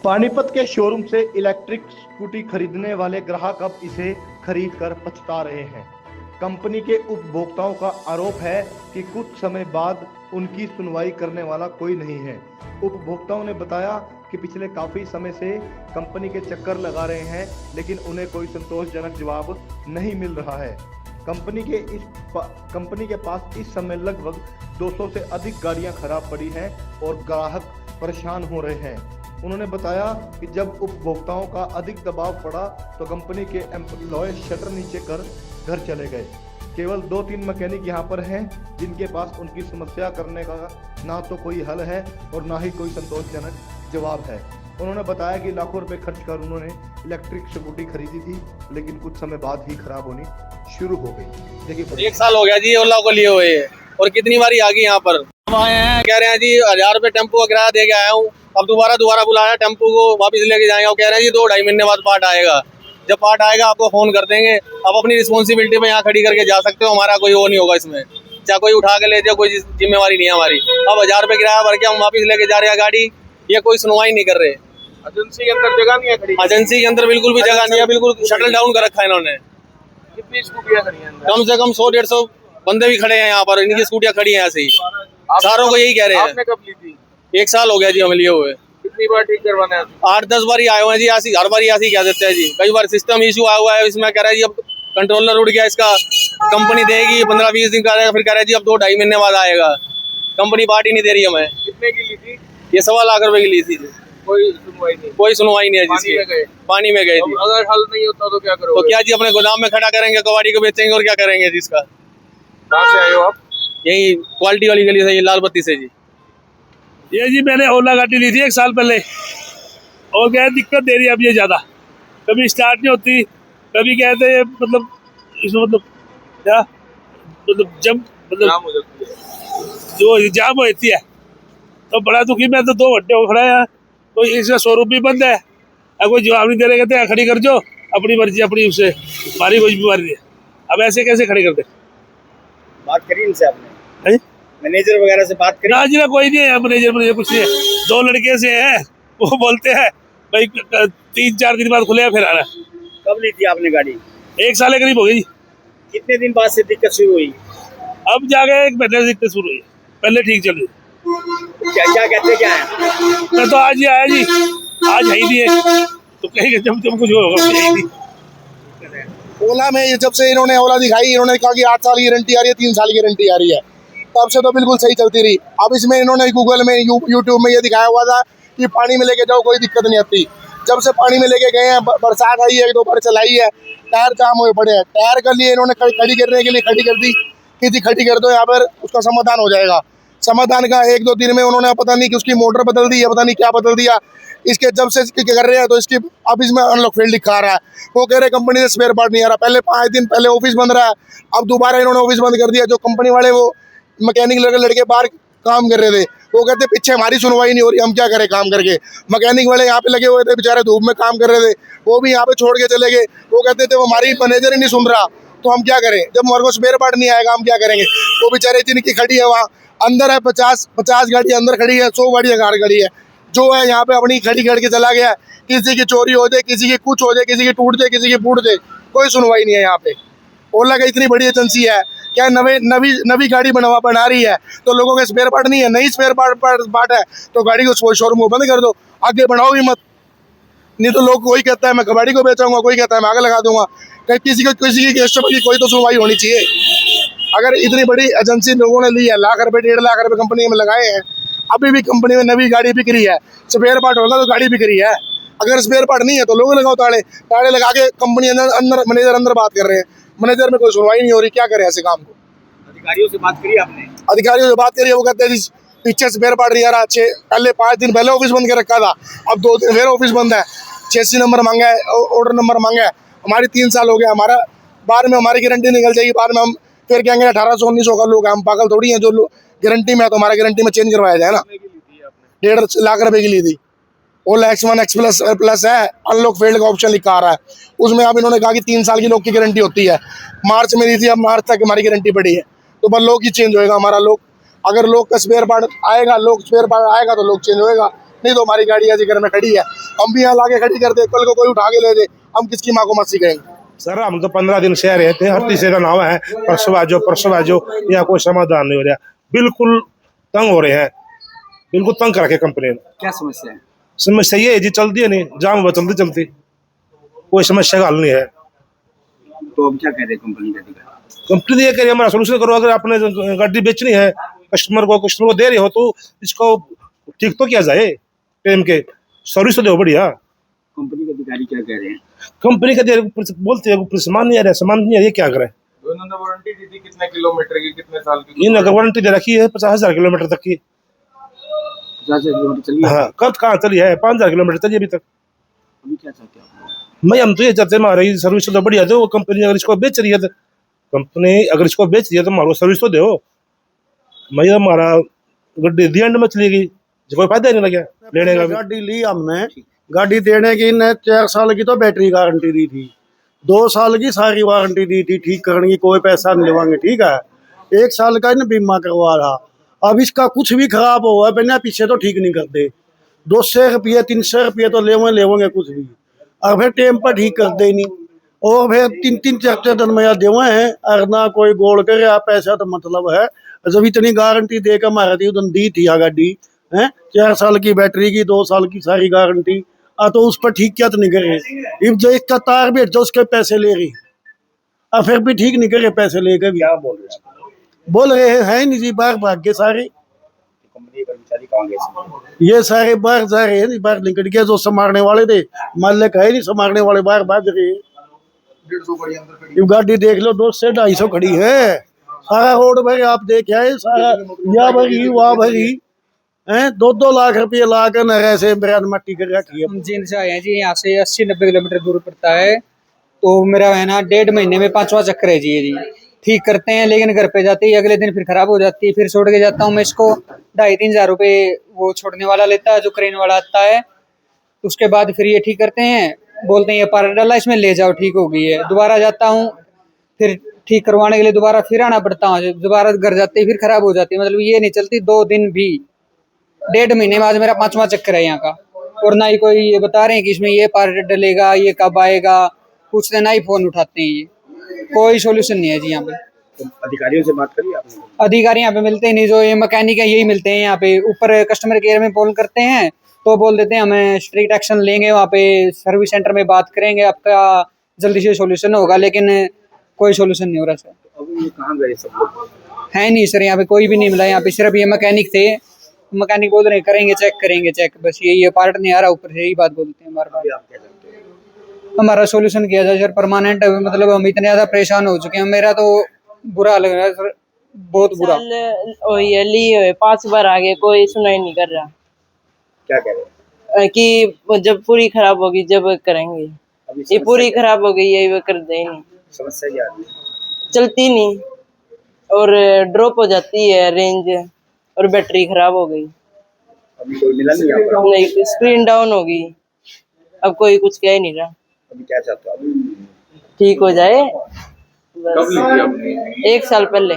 पानीपत के शोरूम से electric scooty खरीदने वाले ग्राहक अब इसे खरीद कर पछता रहे हैं। कंपनी के उपभोक्ताओं का आरोप है कि कुछ समय बाद उनकी सुनवाई करने वाला कोई नहीं है। उपभोक्ताओं ने बताया कि पिछले काफ़ी समय से कंपनी के चक्कर लगा रहे हैं, लेकिन उन्हें कोई संतोषजनक जवाब नहीं मिल रहा है। कंपनी के पास इस समय लगभग 200 से अधिक गाड़ियां खराब पड़ी हैं और ग्राहक परेशान हो रहे हैं। उन्होंने बताया कि जब उपभोक्ताओं का अधिक दबाव पड़ा तो कंपनी के एम्प्लॉय शटर नीचे कर घर चले गए। केवल 2-3 मैकेनिक यहाँ पर हैं जिनके पास उनकी समस्या करने का ना तो कोई हल है और ना ही कोई संतोषजनक जवाब है। उन्होंने बताया कि लाखों रुपए खर्च कर उन्होंने इलेक्ट्रिक स्कूटी खरीदी थी, लेकिन कुछ समय बाद ही खराब होनी शुरू हो गई। देखिए 1 साल हो गया जी ओला को लिए हुए और कितनी बारी आ गई यहाँ पर हम आए हैं, कह रहे हैं जी 1000 रुपये टेम्पो का किराया दे के आया हूँ। अब दोबारा बुलाया टेम्पो को वापस लेके जाएंगे। वो कह रहे हैं जी 2-2.5 महीने बाद पार्ट आएगा। जब पार्ट आएगा आपको फोन कर देंगे। अब अपनी रिस्पॉन्सिबिलिटी पे यहाँ खड़ी करके जा सकते हो, हमारा कोई वो नहीं होगा इसमें। चाहे कोई उठा के ले जाए, कोई जिम्मेवारी नहीं है हमारी। अब 1000 रुपये किराया भर के हम वापस लेके जा रहे हैं गाड़ी, ये कोई सुनवाई नहीं कर रहे। एजेंसी के अंदर जगह नहीं है खड़ी? एजेंसी के अंदर बिल्कुल भी जगह नहीं है, बिल्कुल शटल डाउन कर रखा है इन्होंने। कितनी स्कूटियां खड़ी हैं अंदर? कम से कम 100-150 बंदे भी खड़े हैं यहाँ पर, इनकी स्कूटियां खड़ी हैं ऐसे ही। सारों को यही कह रहे हैं। आपने कब ली थी? 1 साल हो गया जी हमें लिए हुए। कितनी बार ठीक करवाने आते? 8-10 बार ही आए हुए हैं जी। ऐसी हर बार ऐसे ही कह देते हैं जी। कई बार सिस्टम इशू आया हुआ है, इसमें कह रहा है जी अब कंट्रोलर उड़ गया, इसका कंपनी देगी 15-20 दिन का रहेगा, फिर कह रहा है जी अब 2-2.5 महीने बाद आएगा। कंपनी पार्टी नहीं दे रही हमें। कितने की ली थी? ये 1.25 लाख रुपए की ली थी जी। कोई सुनवाई नहीं? कोई सुनवाई नहीं है पानी में गए? पानी में गए जी। अगर हल नहीं होता तो क्या करोगे? तो क्या जी अपने गोदाम में खड़ा करेंगे, कबाड़ी को बेचेंगे और क्या करेंगे जी इसका। कहाँ से आए हो आप? यही क्वालिटी वाली गली से, ये लाल बत्ती से जी। ये जी मैंने ओला गाड़ी ली थी 1 साल पहले, और क्या दिक्कत दे रही है अब ये ज़्यादा। कभी स्टार्ट नहीं होती, कभी कहते हैं मतलब इसमें मतलब क्या मतलब जब मतलब जाम हो जाती है। जो जाम होती है तो बड़ा दुखी। मैं तो 2 घंटे हो खड़ा है, तो इसका शोरूम भी बंद है। अब कोई जवाब नहीं दे रहे, कहते हैं खड़ी कर जो, अपनी मर्जी अपनी, उससे हमारी कोई बीमारी नहीं है। अब ऐसे कैसे खड़ी कर दे? बात करी इनसे आपने? मैनेजर वगैरह से बात करी? ना जी ना, कोई नहीं है मैनेजर कुछ नहीं है। 2 लड़के से है, वो बोलते हैं भाई 3-4 दिन बाद खुले फिर आना। कब ली थी आपने गाड़ी? 1 साल के करीब हो गई। कितने दिन बाद से दिक्कत शुरू हुई? अब जाके 1 महीने से दिक्कत शुरू हुई, पहले ठीक चल रही। क्या क्या कहते क्या है? मैं तो आज ही आया जी, आज है ही नहीं है तो कहेंगे जब कुछ होगा है ही नहीं। ओला में जब से इन्होंने ओला दिखाई, इन्होंने कहा कि 8 साल की गारंटी आ रही है, 3 साल की गारंटी आ रही है, तब से तो बिल्कुल सही चलती रही। अब इसमें इन्होंने गूगल में यूट्यूब में ये दिखाया हुआ था कि पानी में लेके जाओ कोई दिक्कत नहीं आती। जब से पानी में लेके गए हैं, बरसात आई है, 2 बार चलाई है, टायर जाम हुए पड़े हैं। टायर के लिए इन्होंने खड़ी करने के लिए खड़ी कर दी कि जी खड़ी कर दो, यहाँ पर उसका समाधान हो जाएगा। समाधान का 1-2 दिन में उन्होंने पता नहीं कि उसकी मोटर बदल दी है, पता नहीं क्या बदल दिया। इसके जब से कर रहे हैं तो इसकी अब इसमें अनलॉक फील्ड लिखा रहा है। वो कह रहे कंपनी से स्पेयर पार्ट नहीं आ रहा। पहले 5 दिन पहले ऑफिस बंद रहा है, अब दोबारा इन्होंने ऑफिस बंद कर दिया। जो कंपनी वाले वो मैकेनिक लड़के बाहर काम कर रहे थे, वो कहते पीछे हमारी सुनवाई नहीं हो रही, हम क्या करें काम करके। मैकेनिक वाले यहाँ पे लगे हुए थे, बेचारे धूप में काम कर रहे थे, वो भी यहाँ पे छोड़ के चले गए। वो कहते थे हमारी मैनेजर ही नहीं सुन रहा तो हम क्या करें, जब हमारे को स्पेयर पार्ट नहीं आएगा हम क्या करेंगे। वो बेचारे जिनकी खड़ी है वहाँ अंदर है, 50 गाड़ी अंदर खड़ी है, 100 गाड़ियाँ बाहर खड़ी है। जो है यहाँ पे अपनी खड़ी करके चला गया। किसी की चोरी हो जाए, किसी की कुछ हो जाए, किसी की टूट जाए, किसी की फूट जाए, कोई सुनवाई नहीं है यहाँ पे। ओला का इतनी बड़ी एजेंसी है, क्या नवी गाड़ी बना रही है तो लोगों के स्पेयर पार्ट नहीं है। नहीं स्पेयर पार्ट है तो गाड़ी को शोरूम को बंद कर दो, आगे बढ़ाओ ही मत। नहीं तो लोग कोई कहता है मैं कबाड़ी को बेचाऊंगा, कोई कहता है मैं आगे लगा दूंगा। किसी की कस्टमर की कोई तो सुनवाई होनी चाहिए। अगर इतनी बड़ी एजेंसी लोगों ने ली है, 1 लाख रुपए 1.5 लाख रुपए कंपनी में लगाए हैं, अभी भी कंपनी में नवी गाड़ी बिक रही है, स्पेयर पार्ट होगा तो गाड़ी बिक रही है। अगर स्पेयर पार्ट नहीं है तो लोग लगाओ ताड़े लगा के। कंपनी अंदर मैनेजर अंदर बात कर रहे हैं, मैनेजर में कोई सुनवाई नहीं हो रही, क्या करें ऐसे काम को। अधिकारियों से बात करी आपने? अधिकारियों से बात करिए, वो कहते हैं पीछे स्पेयर पार्ट नहीं आ रहा। पहले 5 दिन पहले ऑफिस बंद कर रखा था, अब 2 दिन फिर ऑफिस बंद है। चेसी नंबर मांगा है, ऑर्डर नंबर मांगा है। हमारी 3 साल हो गया, हमारा बाद में हमारी गारंटी निकल जाएगी, बाद में हम फिर कहेंगे 1800-1900 का लोग, हम पागल थोड़ी हैं। जो गारंटी में है तो हमारा गारंटी में चेंज करवाया जाए ना। 1.5 लाख रुपए की ली थी। ओला X1 X प्लस है, अनलॉक फील्ड का ऑप्शन लिखा आ रहा है उसमें। अब इन्होंने कहा कि 3 साल की लोग की गारंटी होती है। मार्च में दी थी, अब मार्च तक हमारी गारंटी पड़ी है, तो बस लोग ही चेंज होएगा हमारा। लोग अगर लोग का स्पेयर पार्ट आएगा, तो लोग चेंज होएगा। नहीं तो हमारी गाड़ी आज घर में खड़ी है, हम भी यहाँ लाके खड़ी कर दे, कल को कोई उठा के ले दे, हम किसकी माँ को मत सिखाएंगे। सर हम तो 15 दिन से रहते हैं, हर तीसरे का नाम है परसों आ जाओ, यहाँ कोई समाधान नहीं हो रहा, बिल्कुल तंग हो रहे हैं, बिल्कुल तंग कर रखे कंपनी ने। क्या समस्या है? समस्या ये है जी, चलती है नहीं, जाम हुआ चलती कोई समस्या का हल नहीं है। तो अब क्या कह रहे हैं कंपनी के अधिकारी? कंपनी ये करिए, हमारा सोल्यूशन करो, अगर आपने गाड़ी बेचनी है कस्टमर को दे रहे हो तो इसको ठीक तो किया जाए, टाइम के सर्विस तो दो बढ़िया। कंपनी के अधिकारी क्या कह रहे हैं? कंपनी का बोलते हैं सामान नहीं आ रहा, सामान नहीं आ रहा, ये क्या करे। उन्होंने वारंटी दी थी कितने किलोमीटर की, कितने साल की? इन वारंटी दे रखी है 50,000 किलोमीटर तक की। 50,000 किलोमीटर चलिए। हाँ, कब कहाँ चली है? 5,000 किलोमीटर चली अभी तक। अभी क्या चाहते हैं आप? मैं हम तो ये चाहते हैं हमारी सर्विस तो बढ़िया दो, कंपनी अगर इसको बेच रही है तो हमारे सर्विस तो दो। मैं हमारा गड्डी दी एंड में चली गई, कोई फायदा नहीं लगा लेने का। गाड़ी ली हमने, गाड़ी देने की ने 4 साल की तो बैटरी गारंटी दी थी, 2 साल की सारी वारंटी दी थी, ठीक करने की कोई पैसा नहीं लेवांगे, ठीक है। 1 साल का इन्हें बीमा करवा रहा, अब इसका कुछ भी खराब हुआ बिना पीछे तो ठीक नहीं करते, 200 रुपये 300 रुपये तो लेवेंगे कुछ भी, और फिर टाइम पर ठीक कर दे नहीं, और फिर 3-3 4-4 दिन में देवे हैं, और ना कोई गोल करे आप पैसा तो मतलब है। जब इतनी गारंटी दे के मारा थी उधर दी थी गाड़ी है, 4 साल की बैटरी की, 2 साल की सारी गारंटी, तो उस पर ठीक क्या तो नहीं करे, जो इसका तार बेच जो उसके पैसे ले रही, और फिर भी ठीक नहीं करे पैसे लेकर भी। क्या बोल रहे हैं? है नहीं जी, बाहर भाग गए सारे, कंपनी के कर्मचारी कहाँ गए? ये सारे बाहर जा रहे हैं, बाहर निकल गए, जो संभालने वाले थे मालिक है नहीं, संभालने वाले बाहर भाग रहे हैं। 150 गाड़ी देख लो, 200 से 250 खड़ी है, सारा रोड भर आप देख आए, सारा या भरी वहाँ भरी है, 2-2 लाख रुपये ला कर न ऐसे मट्टी कर रखी है। हम जींद से आए हैं जी, यहाँ से 80-90 किलोमीटर दूर पड़ता है, तो मेरा है ना 1.5 महीने में 5वां चक्कर है जी ये जी। ठीक करते हैं लेकिन घर पे जाते ही अगले दिन फिर खराब हो जाती है, फिर छोड़ के जाता हूँ मैं इसको, 2,500-3 हज़ार रुपये वो छोड़ने वाला लेता है, जो क्रेन वाला आता है, उसके बाद फिर ये ठीक करते हैं, बोलते हैं ये पार डाला इसमें ले जाओ ठीक हो गई है, दोबारा जाता हूँ, फिर ठीक करवाने के लिए दोबारा फिर आना पड़ता है, दोबारा घर जाते ही फिर खराब हो जाती है, मतलब ये नहीं चलती 2 दिन भी। 1.5 महीने में आज मेरा 5वां चक्कर है यहाँ का, और ना ही कोई ये बता रहे हैं कि इसमें ये पार्ट डलेगा, ये कब आएगा, पूछते ना ही फोन उठाते हैं, ये कोई सोल्यूशन नहीं है जी यहाँ पे। तो अधिकारियों से बात करिए आपने? अधिकारी यहाँ पे मिलते ही नहीं, जो ये मैकेनिक है यही मिलते हैं यहाँ पे, ऊपर कस्टमर केयर में फोन करते हैं तो बोल देते हैं हमें स्ट्रिक्ट एक्शन लेंगे, वहाँ पे सर्विस सेंटर में बात करेंगे, आपका जल्दी से सोल्यूशन होगा, लेकिन कोई सोल्यूशन नहीं हो रहा सर। अब ये कहाँ गए सब लोग? है नहीं सर, यहाँ पे कोई भी नहीं मिला, यहाँ पे सिर्फ ये मैकेनिक थे, मैकेनिक बोल रहे करेंगे चेक, बस ये पार्ट नहीं आ रहा, ऊपर से यही बात बोलते हैं बार बार। आप क्या चाहते हैं? हमारा सोल्यूशन किया जाए सर परमानेंट, मतलब हम इतने ज़्यादा परेशान हो चुके हैं, मेरा तो बुरा लग रहा है सर, बहुत बुरा। लिए 5 बार आगे कोई सुनाई नहीं कर रहा। क्या कह रहे हैं? कि जब पूरी खराब होगी जब करेंगे, अभी ये पूरी खराब हो गई है, वो कर दे नहीं, समस्या क्या है? चलती नहीं और ड्रॉप हो जाती है रेंज, और बैटरी खराब हो गई, अभी कोई मिला नहीं यहाँ पर? नहीं स्क्रीन डाउन हो गई, अब कोई कुछ कह ही नहीं रहा। अभी क्या चाहते हो आप? ठीक हो जाए कब ली थी आपने? 1 साल पहले।